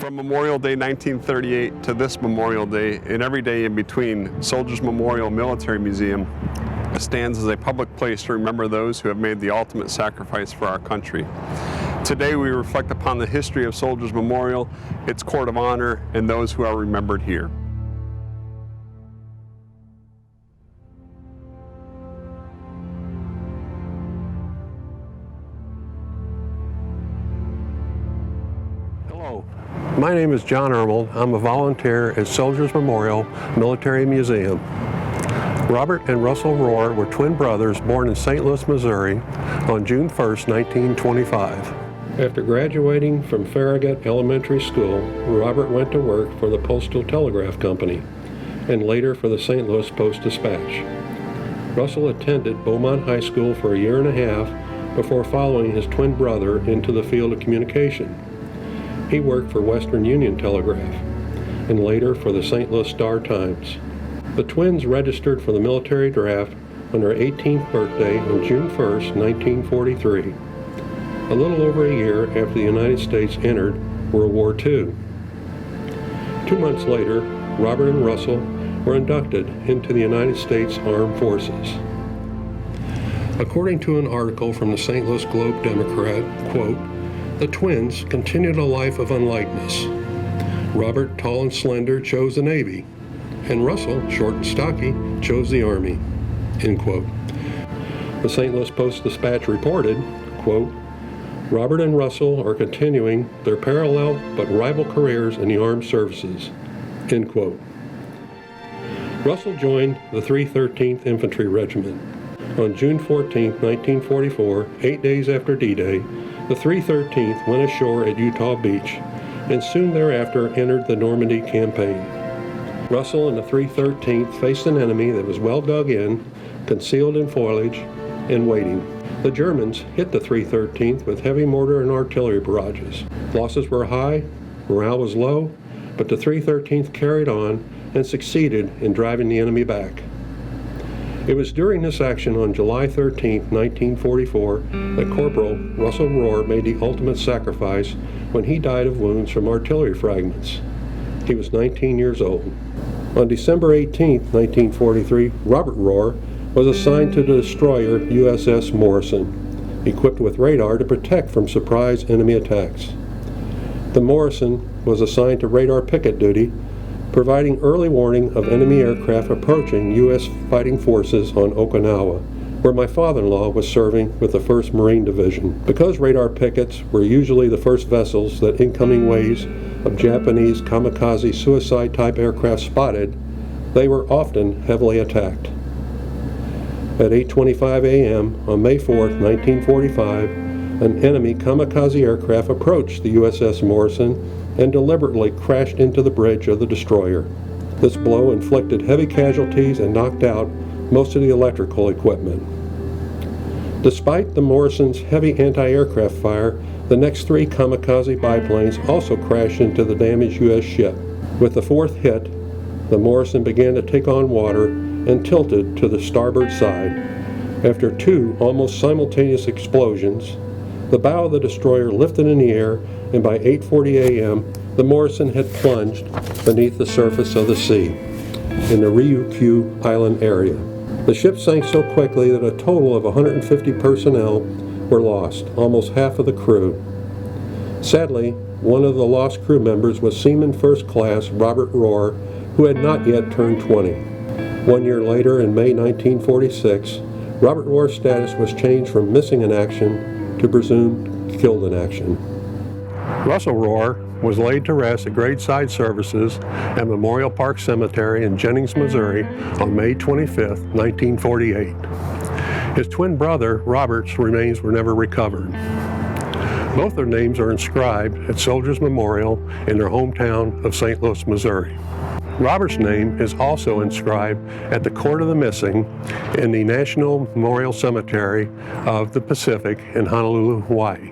From Memorial Day 1938 to this Memorial Day and every day in between, Soldiers Memorial Military Museum stands as a public place to remember those who have made the ultimate sacrifice for our country. Today we reflect upon the history of Soldiers Memorial, its court of honor, and those who are remembered here. Hello, my name is John Ermel. I'm a volunteer at Soldiers Memorial Military Museum. Robert and Russell Rohr were twin brothers born in St. Louis, Missouri on June 1st, 1925. After graduating from Farragut Elementary School, Robert went to work for the Postal Telegraph Company and later for the St. Louis Post-Dispatch. Russell attended Beaumont High School for a year and a half before following his twin brother into the field of communication. He worked for Western Union Telegraph and later for the St. Louis Star-Times. The twins registered for the military draft on their 18th birthday on June 1st, 1943, a little over a year after the United States entered World War II. 2 months later, Robert and Russell were inducted into the United States Armed Forces. According to an article from the St. Louis Globe-Democrat, quote, "The twins continued a life of unlikeness. Robert, tall and slender, chose the Navy, and Russell, short and stocky, chose the Army," end quote. The St. Louis Post-Dispatch reported, quote, "Robert and Russell are continuing their parallel but rival careers in the armed services," end quote. Russell joined the 313th Infantry Regiment. On June 14, 1944, 8 days after D-Day, the 313th went ashore at Utah Beach and soon thereafter entered the Normandy campaign. Russell and the 313th faced an enemy that was well dug in, concealed in foliage, and waiting. The Germans hit the 313th with heavy mortar and artillery barrages. Losses were high, morale was low, but the 313th carried on and succeeded in driving the enemy back. It was during this action on July 13, 1944, that Corporal Russell Rohr made the ultimate sacrifice when he died of wounds from artillery fragments. He was 19 years old. On December 18, 1943, Robert Rohr was assigned to the destroyer USS Morrison, equipped with radar to protect from surprise enemy attacks. The Morrison was assigned to radar picket duty, providing early warning of enemy aircraft approaching U.S. fighting forces on Okinawa, where my father-in-law was serving with the 1st Marine Division. Because radar pickets were usually the first vessels that incoming waves of Japanese kamikaze suicide-type aircraft spotted, they were often heavily attacked. At 8:25 a.m. on May 4, 1945, an enemy kamikaze aircraft approached the USS Morrison and deliberately crashed into the bridge of the destroyer. This blow inflicted heavy casualties and knocked out most of the electrical equipment. Despite the Morrison's heavy anti-aircraft fire, the next 3 kamikaze biplanes also crashed into the damaged U.S. ship. With the 4th hit, the Morrison began to take on water and tilted to the starboard side. After 2 almost simultaneous explosions, the bow of the destroyer lifted in the air, and by 8:40 a.m., the Morrison had plunged beneath the surface of the sea in the Ryukyu Island area. The ship sank so quickly that a total of 150 personnel were lost, almost half of the crew. Sadly, one of the lost crew members was Seaman First Class Robert Rohr, who had not yet turned 20. 1 year later, in May 1946, Robert Rohr's status was changed from missing in action to presumed killed in action. Russell Rohr was laid to rest at Gradeside Services at Memorial Park Cemetery in Jennings, Missouri on May 25, 1948. His twin brother, Robert's remains were never recovered. Both their names are inscribed at Soldiers Memorial in their hometown of St. Louis, Missouri. Robert's name is also inscribed at the Court of the Missing in the National Memorial Cemetery of the Pacific in Honolulu, Hawaii.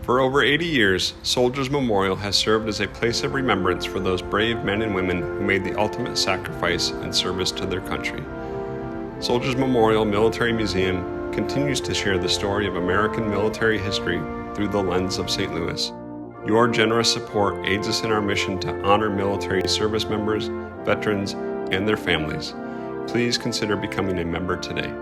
For over 80 years, Soldiers Memorial has served as a place of remembrance for those brave men and women who made the ultimate sacrifice in service to their country. Soldiers Memorial Military Museum continues to share the story of American military history through the lens of St. Louis. Your generous support aids us in our mission to honor military service members, veterans, and their families. Please consider becoming a member today.